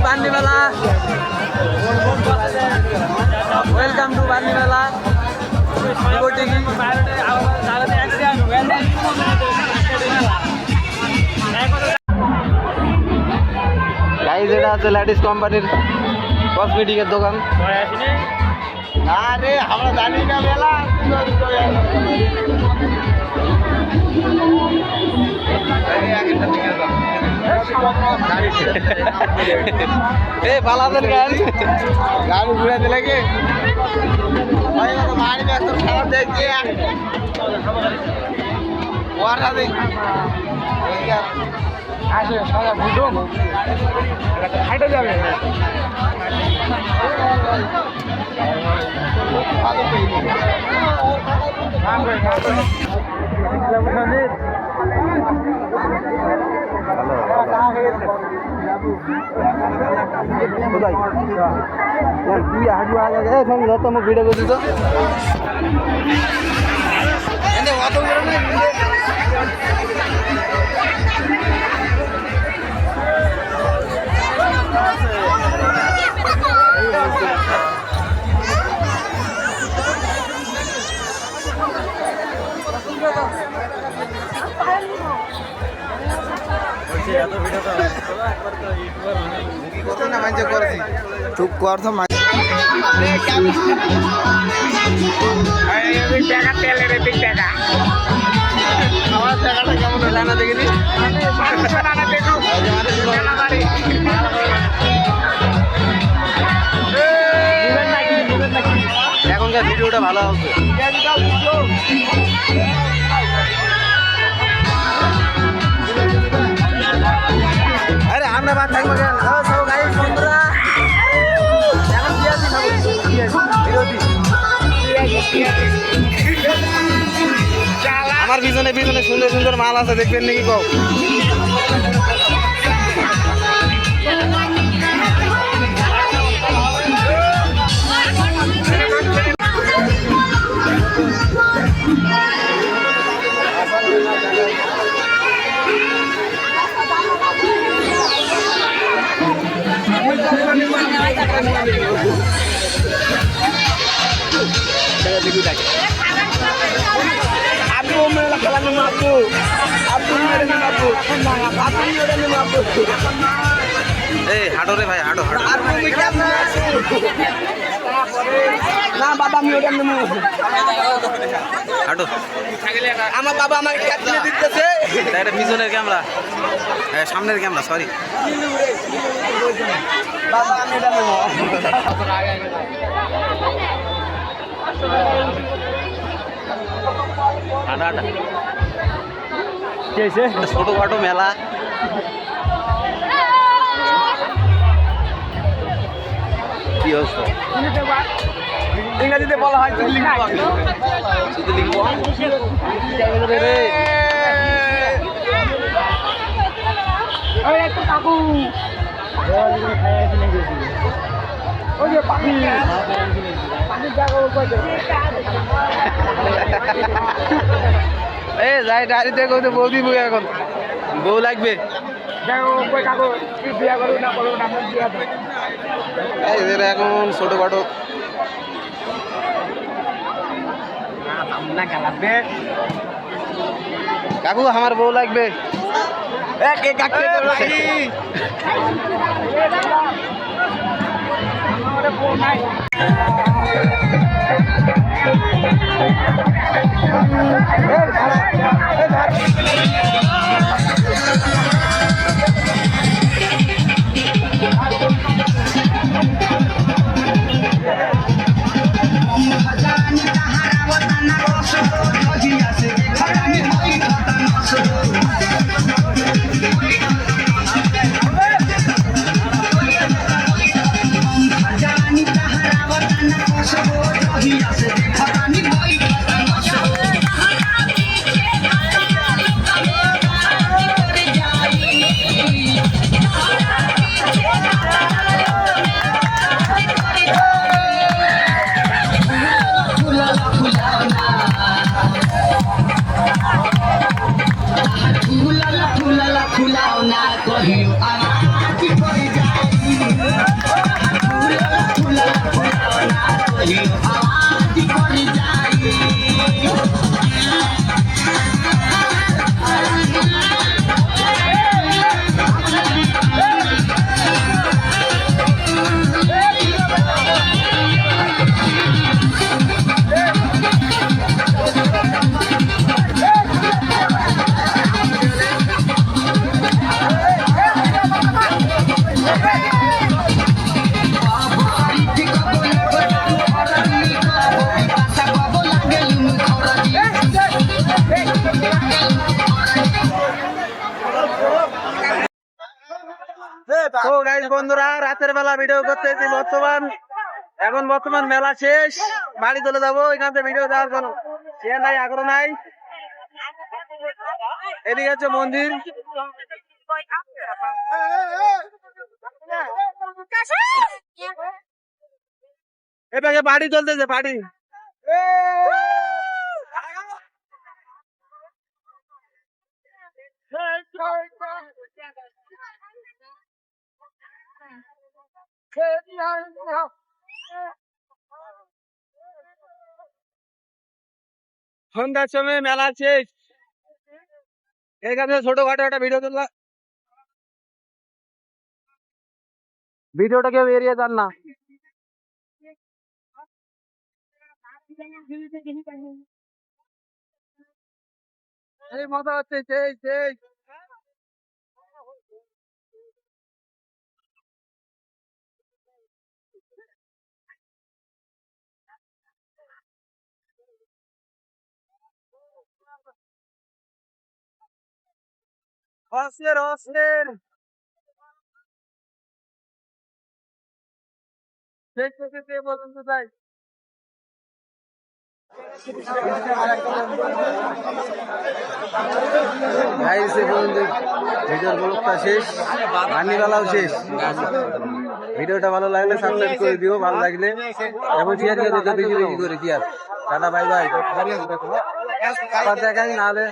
বান্দিমেলা welcome to বান্দিমেলা guys এটা আছে lattice কোম্পানির কসমেটিকের দোকান। আরে আমরা জানি না মেলা পালাতেন গান গাড়ি ঘুরাতে লাগে মারি এত খারাপ দেখছি আসে সারা বুঝুন হাইটে যাবে তুই হাঁটু আগে যত মোক ভিডিও করছি তো চুপ কর তো টাকা তেলের টাকা আমার টাকাটা কেমন লানা দেখিনি এখনকার ভিডিওটা ভালো হবে। আরে আমরা বাদ থাকবো কেন সব গাইজ বন্ধুরা এখন আমার পিছনে পিছনে সুন্দর সুন্দর মাল আছে দেখবেন নাকি কও এই হাঁটো রে ভাই হাঁটো হাঁটো না বাবা আমি ওটা নেবো হাঁটো আমার বাবা আমাকে কাটিয়ে দিতেছে এটা পিছনের ক্যামেরা হ্যাঁ সামনের ক্যামেরা সরি বাবা আমি এটা নেবো হাঁটা হাঁটা ছোটখাটো মেলা কি অবস্থা ইংরেজিতে বলা হয় শুধু লিখবো ওই একটু কাকু ওই যে পাখি পাখির জায়গা এ যাই ডাড়িতে কই তো বৌদি মুখে এখন বউ লাগবে কাকু বিয়া করবো না করবো না আমার বিয়া দেয় এদের এখন ছোটখাটো না খেলাবে কাকু আমার বউ লাগবে তো গাইস বন্ধুরা রাতের বেলা ভিডিও করতেছি বর্তমান মেলা শেষ বাড়ি চলে যাবো এখান থেকে ভিডিও দেওয়ার কোনো সে নাই আগ্রহ নাই এদিকে হচ্ছে মন্দির এবারে বাড়ি চলতেছে বাড়ি সন্ধ্যার সময় মেলা শেষ এখানে ছোটখাটো একটা ভিডিও তুললাম ভিডিওটা কেউ এড়িয়ে যান না এই মজা হচ্ছে সেই সেই অস্থির অস্থির শেষ থেকে পর্যন্ত যাই ভিডিওর ব্লগটা শেষ রান্নিবেলাও শেষ ভিডিওটা ভালো লাগলে সাবস্ক্রাইব করে দিও ভালো লাগলে এবং শেয়ার করে দিও বেশি বেশি করে কি আর টাটা বাই বাই আবার দেখাই নাহলে